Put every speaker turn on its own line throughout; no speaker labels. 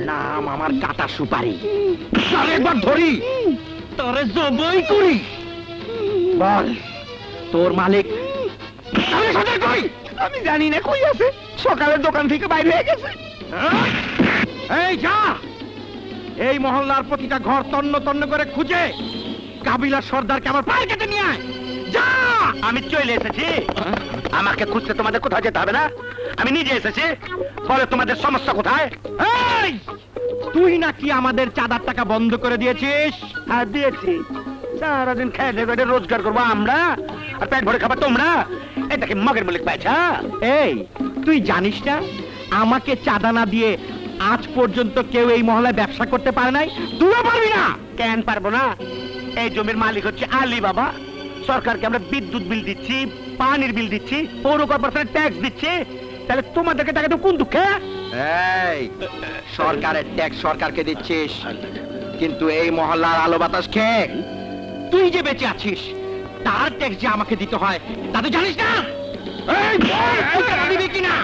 নাম আমার কাটা সুপারি, একবার ধরি তোরে জবই করি। বল তোর মালিক? আমি জানি না কই আছে, সকালের দোকান থেকে বাইরে হয়ে গেছে। এই যা, এই মহল্লার প্রতিটা ঘর তন্ন তন্ন করে খুঁজে কাবিলার সর্দারকে আমার পায়ে কেটে নিয়ে আয়। যা।
আমি চলে এসেছি, আমাকে খুঁজতে তোমাদের কোথাও যেতে হবে না, আমি নিজে এসেছি। বলে তোমাদের সমস্যা কোথায়?
এই তুই নাকি আমাদের চাঁদার টাকা বন্ধ করে দিয়েছিস?
হ্যাঁ দিয়েছি, সারাদিন খেয়ে খেয়ে রোজগার করবো আমরা, আর পেট ভরে খাবার তোমরা। এটাকে মগের মলিক পাইছা?
এই তুই জানিস না আমাকে চাঁদা না দিয়ে আজ পর্যন্ত কেউ এই মহল্লায় ব্যবসা করতে পারে নাই? তুইও পারবি না।
কেন পারবো না? এই জমির মালিক হচ্ছে আলী বাবা, সরকারকে আমরা বিদ্যুৎ বিল দিচ্ছি, পানির বিল দিচ্ছি, পৌর কর্পোরেশনের ট্যাক্স দিচ্ছি, তাহলে তোমাদেরকে টাকা দেবো কোন দুঃখে?
এই সরকারের ট্যাক্স সরকারকে দিচ্ছিস, কিন্তু এই মহল্লার আলো বাতাস খেয়ে তুই যে বেঁচে আছিস তার ট্যাক্স যে আমাকে দিতে হয় তা তো জানিস না? দিবি কিনা?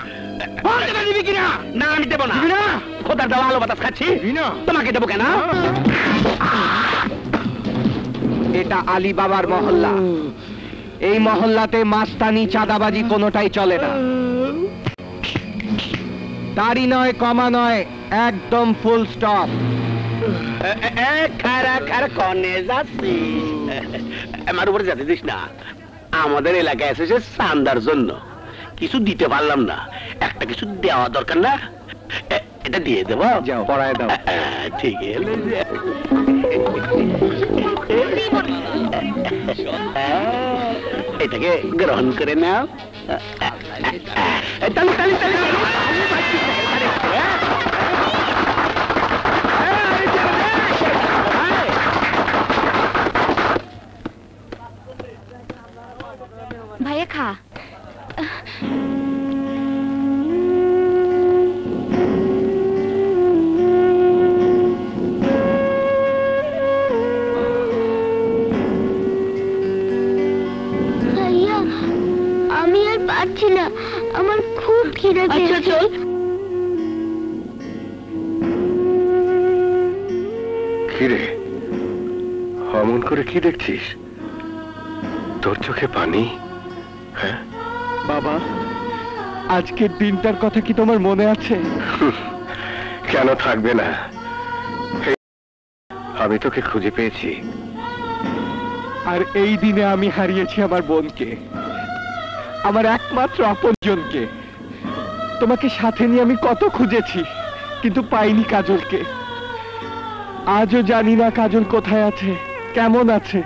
দিবি কিনা?
না আমি দেবো না। খোদার দেওয়া আলো বাতাস খাচ্ছি, তোমাকে দেবো কেন?
এটা আলী বাবার মহল্লা, এই মহল্লাতে মাস্তানি চাঁদাবাজি কোনোটাই চলে না। দাড়ি নয়, কমা নয়, একদম ফুল স্টপ।
খারা খারা কনে যাচ্ছি, আমার উপরে যেতে দিস না। আমাদের এলাকায় এসেছে চান্দার জন্য, কিছু দিতে পারলাম না, একটা কিছু দেওয়া দরকার না? এটা দিয়ে দেবো,
যাও পড়ায় দাও।
ঠিক আছে, এটাকে গ্রহণ করে নাও। তালি তালি তালি।
ভাইয়া খা।
আমি আর পারছি না, আমার খুব খিদে পেয়েছে।
খিরে অমন করে কি দেখছিস? তোর চোখে পানি? হ্যাঁ
বাবা, আজকের দিনটার কথা কি তোমার মনে আছে?
কেন থাকবে না? আমি তোকে খুঁজে পেয়েছি,
আর এই দিনে আমি হারিয়েছি আমার বোনকে, আমার একমাত্র আপনজনকে। তোমাকে সাথে নিয়ে আমি কত খুঁজেছি, কিন্তু পাইনি কাজলকে। আজও জানি না কাজল কোথায় আছে, কেমন আছে।